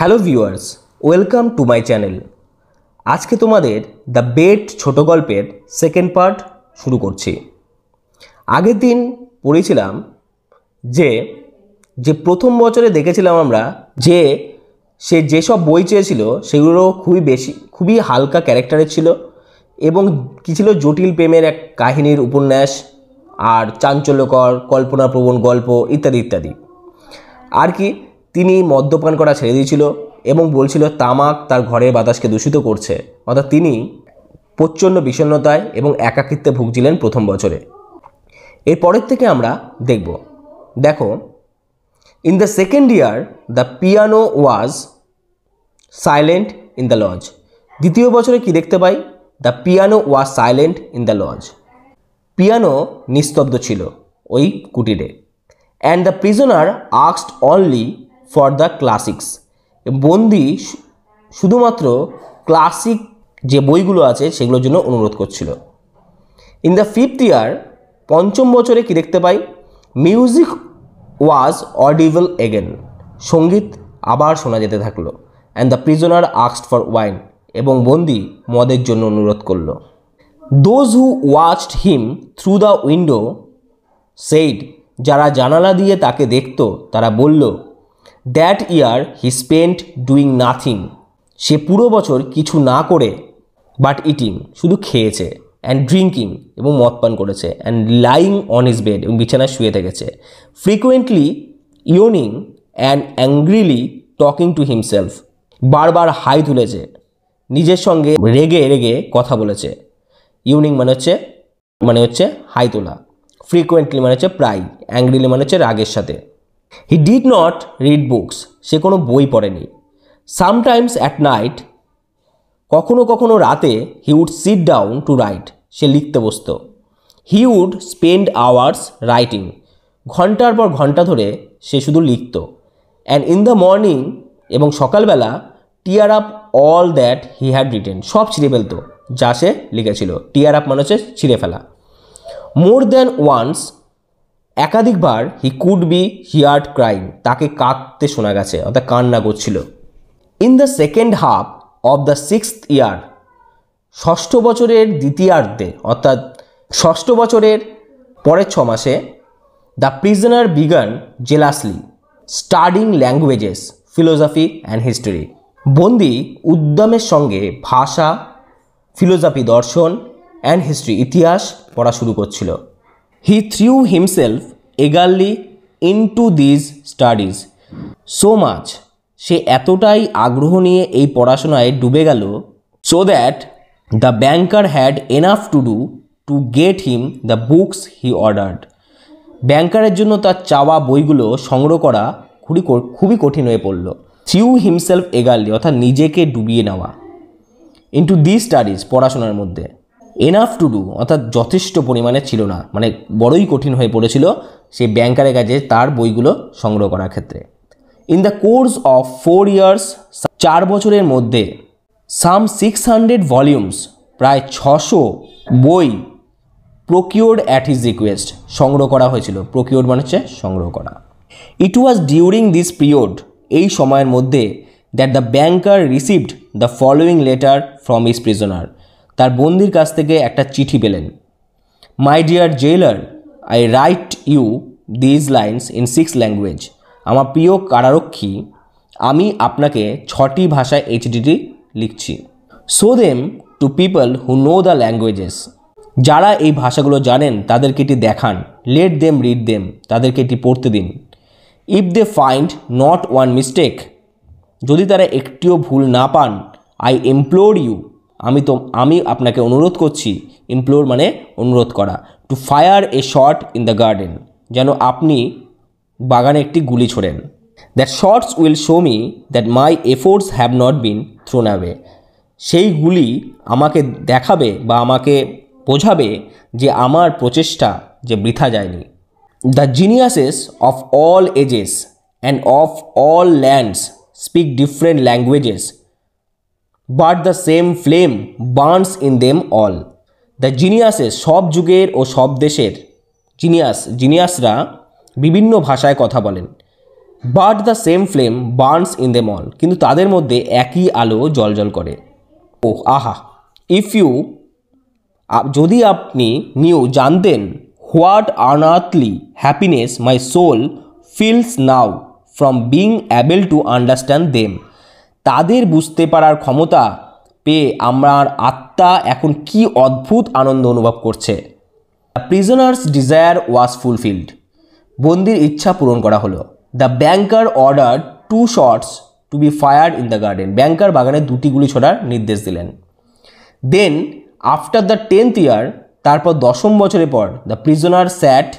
Hello viewers, welcome to my channel. আজকে তোমাদের the bet ছোট গল্পের সেকেন্ড পার্ট শুরু করছি। আগের দিন পড়েছিলাম যে প্রথম বছরে দেখেছিলাম আমরা যে সে যেসব বই চেয়েছিল সেগুলো খুবই হালকা ক্যারেক্টারের ছিল এবং কি ছিল, জটিল প্রেমের এক কাহিনীর উপন্যাস আর চাঞ্চল্যকর কল্পনাপ্রবণ গল্প ইত্যাদি ইত্যাদি। আর কি তিনি মদ্যপান করা ছেড়ে দিয়েছিল এবং বলছিল তামাক তার ঘরের বাতাসকে দূষিত করছে। অর্থাৎ তিনি প্রচণ্ড বিষণ্ণতায় এবং একাকিত্বে ভুগছিলেন প্রথম বছরে। এরপরের থেকে আমরা দেখো, in the second year the piano was silent in the lodge. দ্বিতীয় বছরে কি দেখতে পাই? The piano was silent in the lodge. Piano নিস্তব্ধ ছিল ওই কুটিরে। And the prisoner asked only for the classics. বন্দি শুধুমাত্র ক্লাসিক যে বইগুলো আছে সেগুলোর জন্য অনুরোধ করছিল। ইন দ্য ফিফথ ইয়ার, পঞ্চম বছরে কি দেখতে পাই? Music was audible again. সঙ্গীত আবার শোনা যেতে থাকলো। And the prisoner asked for wine. এবং বন্দি মদের জন্য অনুরোধ করল। Those who watched him through the window said. যারা জানালা দিয়ে তাকে দেখত তারা বলল, that year he spent doing nothing. সে পুরো বছর কিছু না করে বাট ইটিং, শুধু খেয়েছে, অ্যান্ড ড্রিঙ্কিং এবং মদ পান করেছে, and lying on his bed এবং বিছানায় শুয়ে থেকেছে, frequently yawning and angrily talking to himself. বারবার হাই তুলেছে, নিজের সঙ্গে রেগে রেগে কথা বলেছে। ইউনিং মানে হচ্ছে হাই তোলা, ফ্রিকুয়েন্টলি মানে হচ্ছে প্রায়, অ্যাংগ্রিলি মানে হচ্ছে রাগের সাথে। He did not read books. সে কোনো বই পড়েনি। সামটাইমস অ্যাট নাইট, কখনো কখনো রাতে, he would sit down to write. সে লিখতে বসত। He would spend hours writing. ঘন্টার পর ঘন্টা ধরে সে শুধু লিখত। অ্যান্ড ইন দ্য মর্নিং, এবং সকালবেলা, tear up all that he had written. সব ছিঁড়ে ফেলত যা সে লিখেছিল। টিয়ার আপ মানে হচ্ছে ছিঁড়ে ফেলা। মোর দ্যান ওয়ান্স, একাধিকবার, he could be heard crying. তাকে কাঁদতে শোনা গেছে, অর্থাৎ কান্না করছিল। In the second half of the sixth year, ষষ্ঠ বছরের দ্বিতীয়ার্ধে, অর্থাৎ ষষ্ঠ বছরের পরের 6 মাসে, the prisoner began zealously studying languages, philosophy and history. বন্দি উদ্যমের সঙ্গে ভাষা, ফিলোসফি দর্শন, অ্যান্ড হিস্ট্রি ইতিহাস পড়া শুরু করছিল। He threw himself eagerly into these studies so much. সে এতটাই আগ্রহ নিয়ে এই পড়াশোনায় ডুবে গেল, so that the banker had enough to do to get him the books he ordered. ব্যাংকারের জন্য তার চাওয়া বইগুলো সংগ্রহ করা খুবই কঠিন হয়ে পড়ল। থ্রিউ হিমসেলফ এগারলি অর্থাৎ নিজেকে ডুবিয়ে নেওয়া, ইনটু দি স্টাডিজ পড়াশোনার মধ্যে। এনাফ টু ডু অর্থাৎ যথেষ্ট পরিমাণে ছিল না, মানে বড়ই কঠিন হয়ে পড়েছিল সেই ব্যাংকারের কাছে তার বইগুলো সংগ্রহ করার ক্ষেত্রে। In the course of 4 years, 4 বছরের মধ্যে, সাম 600 ভলিউমস, প্রায় 600 বই, প্রকিওর্ড অ্যাট হিজ রিকোয়েস্ট, সংগ্রহ করা হয়েছিল। প্রকিওর্ড মানে হচ্ছে সংগ্রহ করা। It was during this period, এই সময়ের মধ্যে, that the banker received the following letter from his prisoner. তার বন্দির কাছ থেকে একটা চিঠি পেলেন। My dear jailer, I write you these lines in 6 language. আমার প্রিয় কারারক্ষী, আমি আপনাকে 6টি ভাষায় এই চিঠিটি লিখছি। Show them to people who know the languages. যারা এই ভাষাগুলো জানেন তাদেরকে এটি দেখান। লেট দেম রিড দেম, তাদেরকে এটি পড়তে দিন। If they find not one mistake, যদি তারা একটিও ভুল না পান, আই এমপ্লোর ইউ, আমি আপনাকে অনুরোধ করছি। ইমপ্লোর মানে অনুরোধ করা। To fire a shot in the garden, যেন আপনি বাগানে একটি গুলি ছোড়েন। That shots will show me that my efforts have not been thrown away. সেই গুলি আমাকে দেখাবে বা আমাকে বোঝাবে যে আমার প্রচেষ্টা যে বৃথা যায়নি। The geniuses of all ages and of all lands speak different languages, but the same flame burns in them all. The geniuses, সব যুগের ও সব দেশের জিনিয়াসরা বিভিন্ন ভাষায় কথা বলেন। But the same flame burns in them all, কিন্তু তাদের মধ্যে একই আলো জ্বলজ্বল করে। ও আহা, ইফ ইউ, যদি আপনি জানতেন, what unearthly happiness my soul feels now from being able to understand them, তাদের বুঝতে পারার ক্ষমতা পেয়ে আমার আত্মা এখন কি অদ্ভুত আনন্দ অনুভব করছে। The prisoner's desire was fulfilled, বন্দির ইচ্ছা পূরণ করা হলো। The banker order 2 shots to be fired in the garden, banker বাগানে 2টি গুলি ছোড়ার নির্দেশ দিলেন। দেন আফটার দ্য 10th ইয়ার, তারপর 10ম বছরের পর, the prisoner sat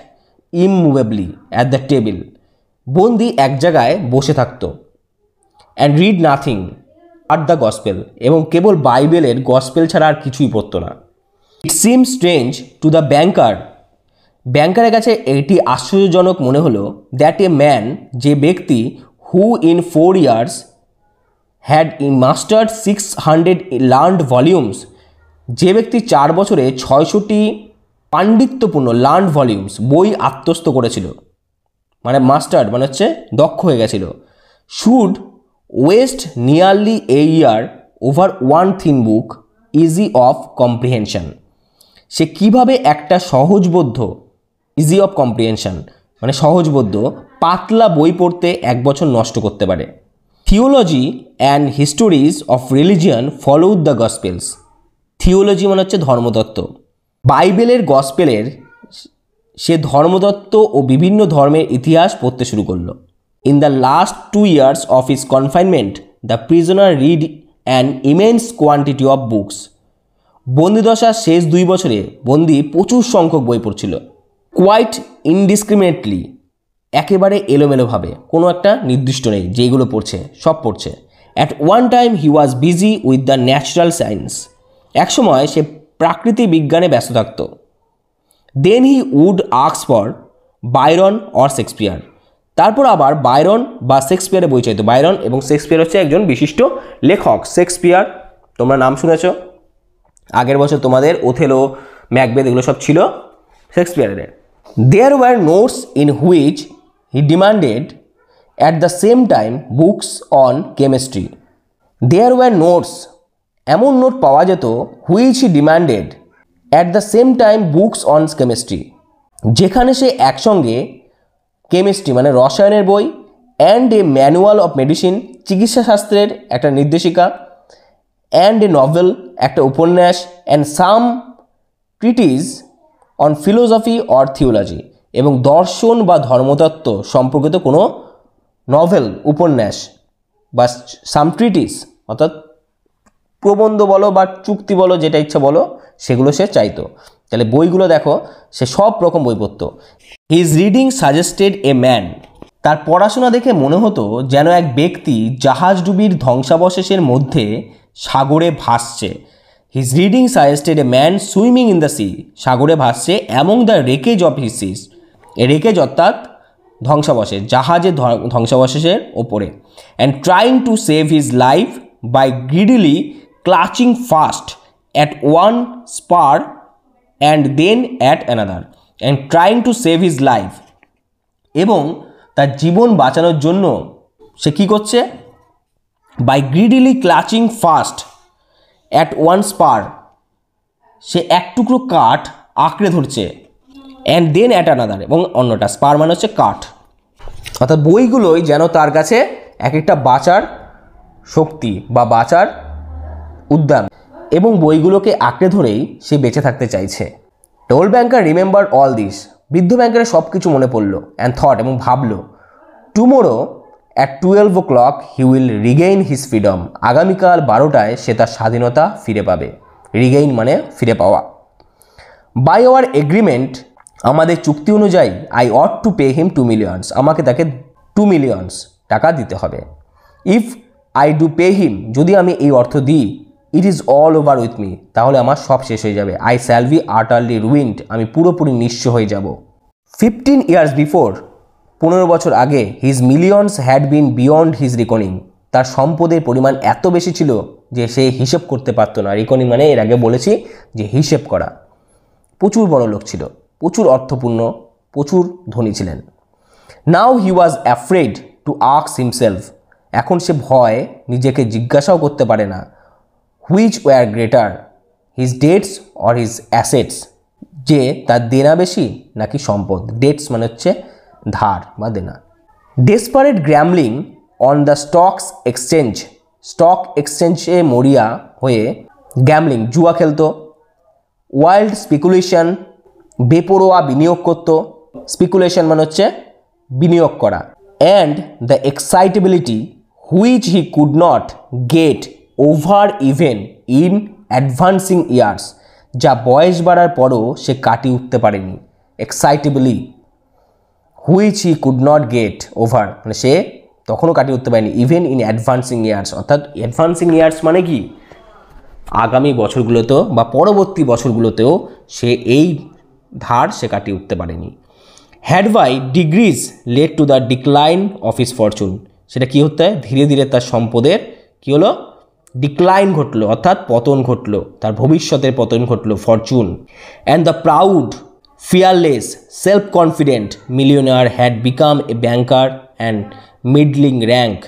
immovably at the table, বন্দি এক জায়গায় বসে থাকত। And read nothing but the gospel, এবং কেবল বাইবেলের গসপেল ছাড়া আর কিছুই পড়তো না। It seem strange to the banker, ব্যাংকারের কাছে এটি আশ্চর্যজনক মনে হলো, দ্যাট এ ম্যান, যে ব্যক্তি, হু in 4 years had mustard 600 learned volumes, যে ব্যক্তি 4 বছরে 600টি পাণ্ডিত্যপূর্ণ লার্নড ভলিউমস বই আত্মস্থ করেছিল, মানে মাস্টার্ড মানে হচ্ছে দক্ষ হয়ে গেছিল, should waste nearly a year over 1 thin book easy of comprehension, সে কিভাবে একটা সহজবোধ্য, ইজি অফ কম্প্রিহেনশন মানে সহজবোধ্য পাতলা বই পড়তে 1 বছর নষ্ট করতে পারে। Theology and histories of religion followed the gospels, theology মানে হচ্ছে ধর্মতত্ত্ব, বাইবেলের গসপেলের সে ধর্মতত্ত্ব ও বিভিন্ন ধর্মের ইতিহাস পড়তে শুরু করলো। In the last 2 years of his confinement, the prisoner read an immense quantity of books, বন্দিদশার শেষ 2 বছরে বন্দি প্রচুর সংখ্যক বই পড়ছিল। কোয়াইট ইনডিসক্রিমিনেটলি, একেবারে এলোমেলোভাবে, কোনো একটা নির্দিষ্ট নেই যেগুলো পড়ছে, সব পড়ছে। At one time he was busy with the natural science, একসময় সে প্রাকৃতিক বিজ্ঞানে ব্যস্ত থাকত। Then he would ask for Byron or Shakespeare, তারপর আবার বাইরন বা শেক্সপিয়ারের বই চাইতো। বাইরন এবং শেক্সপিয়ার হচ্ছে একজন বিশিষ্ট লেখক। শেক্সপিয়ার তোমরা নাম শুনেছ, আগের বছর তোমাদের ওথেলো, ম্যাকবেথ এগুলো সব ছিল শেক্সপিয়ারের। There were notes in which he demanded at the same time books on chemistry, there were notes, এমন নোট পাওয়া যেত, which he demanded at the same time books on chemistry, যেখানে সে একসঙ্গে কেমিস্ট্রি মানে রসায়নের বই, and a manual of medicine, চিকিৎসাশাস্ত্রের একটা নির্দেশিকা, অ্যান্ড এ নভেল, একটা উপন্যাস, and some treatise on philosophy or theology, এবং দর্শন বা ধর্মতত্ত্ব সম্পর্কিত কোনো নভেল, উপন্যাস বা সাম ট্রিটিস অর্থাৎ প্রবন্ধ বলো বা চুক্তি বলো, যেটা ইচ্ছা বলো, সেগুলো সে চাইতো। তাহলে বইগুলো দেখো, সে সব রকম বই পড়তো। His reading suggested a man, তার পড়াশোনা দেখে মনে হতো যেন এক ব্যক্তি জাহাজডুবির ধ্বংসাবশেষের মধ্যে সাগরে ভাসছে। His reading suggested a man swimming in the sea, সাগরে ভাসছে, among the wreckage of his সিস, রেকেজ অর্থাৎ ধ্বংসাবশেষ, জাহাজের ধ্বংসাবশেষের ওপরে, and trying to save his life by greedily clutching fast at one spar and then at another, and trying to save his life, এবং তার জীবন বাঁচানোর জন্য সে কী করছে, by greedily clutching fast at one spar, সে এক টুকরো কাঠ আঁকড়ে ধরছে, অ্যান্ড দেন অ্যাট অ্যানাদার, এবং অন্যটা, স্পার মানে হচ্ছে কাঠ। অর্থাৎ বইগুলোই যেন তার কাছে এক একটা বাঁচার শক্তি বা বাঁচার উদ্যান, এবং বইগুলোকে আঁকড়ে ধরেই সে বেঁচে থাকতে চাইছে। Old banker remember all this, বৃদ্ধ ব্যাংকারের সব কিছু মনে পড়লো, অ্যান্ড থট, এবং ভাবলো, tomorrow at 12 o'clock he will Regain his freedom, আগামীকাল 12টায় সে তার স্বাধীনতা ফিরে পাবে। রিগেইন মানে ফিরে পাওয়া। বাই আওয়ার এগ্রিমেন্ট, আমাদের চুক্তি অনুযায়ী, I ought to pay him 2 millions, আমাকে তাকে 2 millions টাকা দিতে হবে। If I do pay him, যদি আমি এই অর্থ দিই, it is all over with me, তাহলে আমার সব শেষ হয়ে যাবে। I shall be utterly ruined, আমি পুরোপুরি নিঃস্ব হয়ে যাব। 15 years বিফোর, 15 বছর আগে, his millions had been beyond his রিকনিং, তার সম্পদের পরিমাণ এত বেশি ছিল যে সে হিসেব করতে পারতো না। রিকনিং মানে এর আগে বলেছি যে হিসেব করা। প্রচুর বড় লোক ছিল, প্রচুর অর্থপূর্ণ, প্রচুর ধনী ছিলেন। Now he was afraid to ask himself, এখন সে ভয় নিজেকে জিজ্ঞাসাও করতে পারে না, which were greater, his debts or his assets, যে তার দেনা বেশি নাকি সম্পদ। ডেটস মানে হচ্ছে ধার বা দেনা। Desperate gambling on the stock exchange, stock এক্সচেঞ্জে মরিয়া হয়ে গ্যামলিং জুয়া খেলতো। ওয়াইল্ড স্পিকুলেশন, বেপরোয়া বিনিয়োগ করত, স্পিকুলেশন মানে হচ্ছে বিনিয়োগ করা। And the excitability which he could not get over even in advancing years, যা বয়স বাড়ার পরও সে কাটিয়ে উঠতে পারেনি। Excitability which he could not get over মানে সে তখনও কাটিয়ে উঠতে পারেনি, ইভেন ইন অ্যাডভান্সিং ইয়ার্স, অর্থাৎ অ্যাডভান্সিং ইয়ার্স মানে কি আগামী বছরগুলোতেও বা পরবর্তী বছরগুলোতেও সে এই ধার সে কাটিয়ে উঠতে পারেনি। Had by degrees led to the decline of his fortune, সেটা কী হতে হয়, ধীরে ধীরে তার সম্পদের কী হলো, ডিক্লাইন ঘটলো, অর্থাৎ পতন ঘটলো, তার ভবিষ্যতের পতন ঘটলো, fortune. And the proud fearless self confident millionaire had become a banker and middling rank,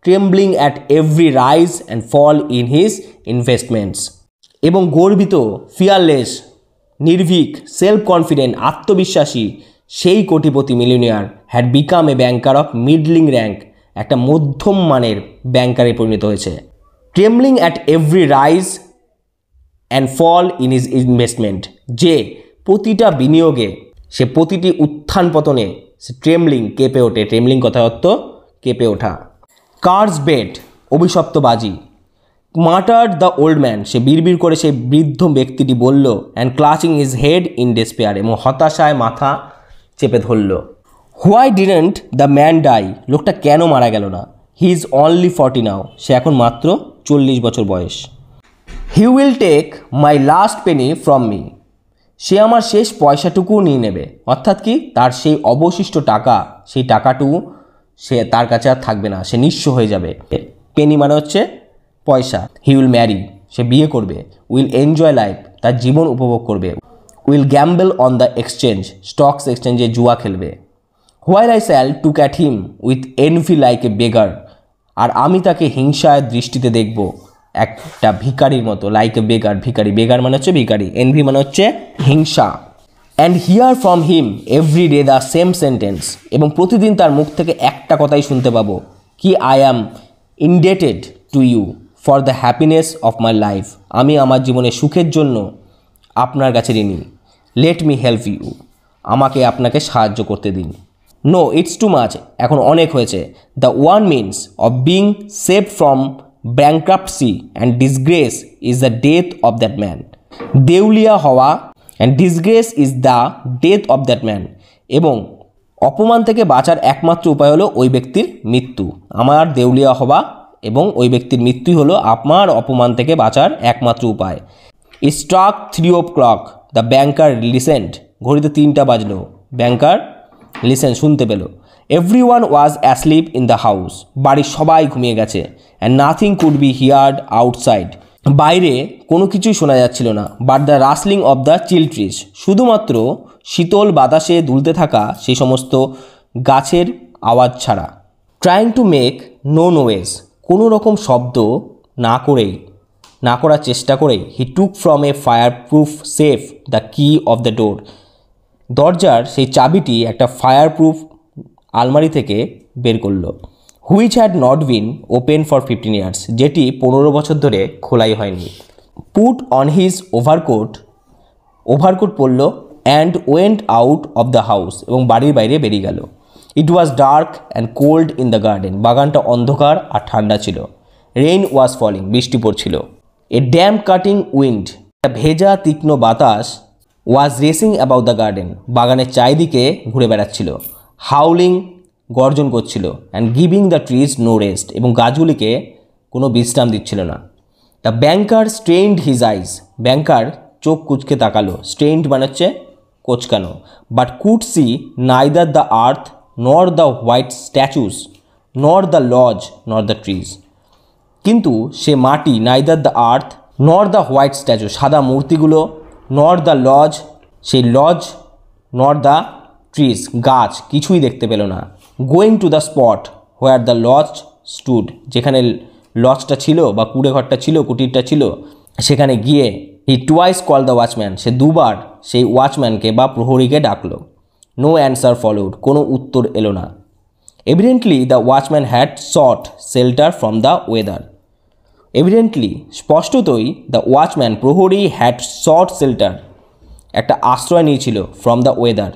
trembling at every rise and fall in his investments. এবং গর্বিত, ফিয়ারলেস নির্ভীক, সেলফ কনফিডেন্ট আত্মবিশ্বাসী সেই কোটিপতি millionaire had become a banker of middling rank, একটা মধ্যম মানের ব্যাংকারে পরিণত হয়েছে। Trembling at every rise and fall in his investment, যে প্রতিটা বিনিয়োগে সে প্রতিটি উত্থান পতনে সে ট্রেমলিং কেঁপে ওঠে। ট্রেমলিং কথা অর্থ কেঁপে ওঠা। কার্স বেট অভিশপ্তবাজি, মার্টার্ড দ্য ওল্ড ম্যান, সে বিড়বিড় করে সেই বৃদ্ধ ব্যক্তিটি বলল, and clutching his head in despair, এবং হতাশায় মাথা চেপে ধরল। Why didn't the man die, লোকটা কেন মারা গেল না। হি ইজ অনলি 40 নাও, সে এখন মাত্র 40 বছর বয়স। He will take my last penny from me, সে আমার শেষ পয়সাটুকুও নিয়ে নেবে, অর্থাৎ কি তার সেই অবশিষ্ট টাকা, সেই টাকাটুকু সে তার কাছে আর থাকবে না, সে নিঃস্ব হয়ে যাবে। পেনি মানে হচ্ছে পয়সা। হি উইল ম্যারি, সে বিয়ে করবে। উইল এনজয় লাইফ, তার জীবন উপভোগ করবে। Will gamble on the exchange, stocks এক্সচেঞ্জে জুয়া খেলবে। While I shall look at him with envy like a beggar, আর আমি তাকে হিংসায় দৃষ্টিতে দেখব একটা ভিকারির মতো। লাইক এ বেগার, ভিকারি, বেগার মানে হচ্ছে ভিকারি, এনভি মানে হচ্ছে হিংসা। And here from him every day the same sentence, এবং প্রতিদিন তার মুখ থেকে একটা কথাই শুনতে পাবো, কি I am indebted to you for the happiness of my life, আমি আমার জীবনের সুখের জন্য আপনার কাছে ঋণী। লেট মি হেল্প ইউ, আমাকে আপনাকে সাহায্য করতে দিন। নো ইটস টু মাচ, এখন অনেক হয়েছে। The one means of being save from bankruptcy and disgrace is the death of that man, দেউলিয়া হওয়া and disgrace is the death of that man, এবং অপমান থেকে বাঁচার একমাত্র উপায় হলো ওই ব্যক্তির মৃত্যু। আমার দেউলিয়া হওয়া এবং ওই ব্যক্তির মৃত্যুই হলো আপনার অপমান থেকে বাঁচার একমাত্র উপায়। Struck 3 o'clock, the banker listened, ঘড়িতে 3টা বাজলো, ব্যাংকার লিসেন শুনতে পেল। Every one was asleep in the house, বাড়ির সবাই ঘুমিয়ে গেছে। And nothing could be heard outside, বাইরে কোনো কিছুই শোনা যাচ্ছিল না। But the rustling of the chill trees, শুধুমাত্র শীতল বাতাসে দুলতে থাকা সেই সমস্ত গাছের আওয়াজ ছাড়া। Trying to make no noise, কোনো রকম শব্দ না করার চেষ্টা করেই he took from a fire proof safe the key of the door, দরজার সেই চাবিটি একটা ফায়ার প্রুফ আলমারি থেকে বের করলো। Which had not been open for 15 years, যেটি 15 বছর ধরে খোলাই হয়নি। পুট অন হিজ ওভারকোট পরল, and went out of the house, এবং বাড়ির বাইরে বেরিয়ে গেল। It was dark and cold in the garden, বাগানটা অন্ধকার আর ঠান্ডা ছিল। রেইন ওয়াজ ফলিং, বৃষ্টি পড়ছিল। এ ড্যাম কাটিং উইন্ড, ভেজা তীক্ষ্ণ বাতাস was racing about the garden, বাগানের চারিদিকে ঘুরে বেড়াচ্ছিল। হাউলিং, গর্জন করছিল। And giving the trees no rest, এবং গাছগুলিকে কোনো বিশ্রাম দিচ্ছিল না। দ্য ব্যাংকার স্ট্রেইনড হিজ আইজ, ব্যাংকার চোখ কুচকে তাকালো। স্ট্রেইনড মানে হচ্ছে কোচকানো। But could see neither the earth nor the white statues nor the lodge nor the trees, কিন্তু সে মাটি, neither the earth nor the white statue সাদা মূর্তিগুলো, নর দ্য লজ সেই লজ, নর দ্য ট্রিজ গাছ, কিছুই দেখতে পেল না। Going to the spot where the lodge stood, যেখানে লজটা ছিল বা কুড়ে ঘরটা ছিল, কুটিরটা ছিল, সেখানে গিয়ে হি টুয়াইস কল দ্য ওয়াচম্যান, সে দুবার সেই ওয়াচম্যানকে বা প্রহরীকে ডাকলো। নো অ্যান্সার ফলোড, কোনো উত্তর এলো না। Evidently the watchman had thought shelter from the weather, evidently স্পষ্টতই দ্য ওয়াচম্যান প্রহরী হ্যাড সট শেল্টার, একটা আশ্রয় নিয়েছিল ফ্রম দ্য ওয়েদার,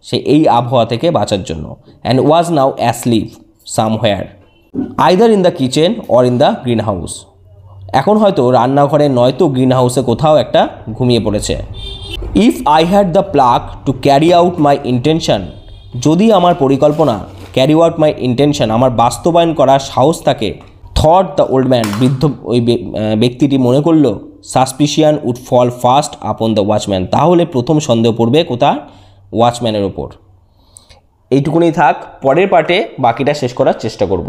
সে এই আবহাওয়া থেকে বাঁচার জন্য। And was now অ্যাসলিভ somewhere either in the kitchen or in the green house, এখন হয়তো রান্নাঘরে নয়তো গ্রিন হাউসে কোথাও একটা ঘুমিয়ে পড়েছে। If I had the pluck to carry out my intention, যদি আমার পরিকল্পনা ক্যারি আউট মাই ইন্টেনশন, আমার বাস্তবায়ন করার সাহস থাকে, থট দ্য ওল্ড ম্যান, বৃদ্ধ ওই ব্যক্তিটি মনে করলো, suspicion would fall first upon the watchman, তাহলে প্রথম সন্দেহ পড়বে কোথায়? ওয়াচম্যানের ওপর। এইটুকুনি থাক, পরের পার্টে বাকিটা শেষ করার চেষ্টা করব।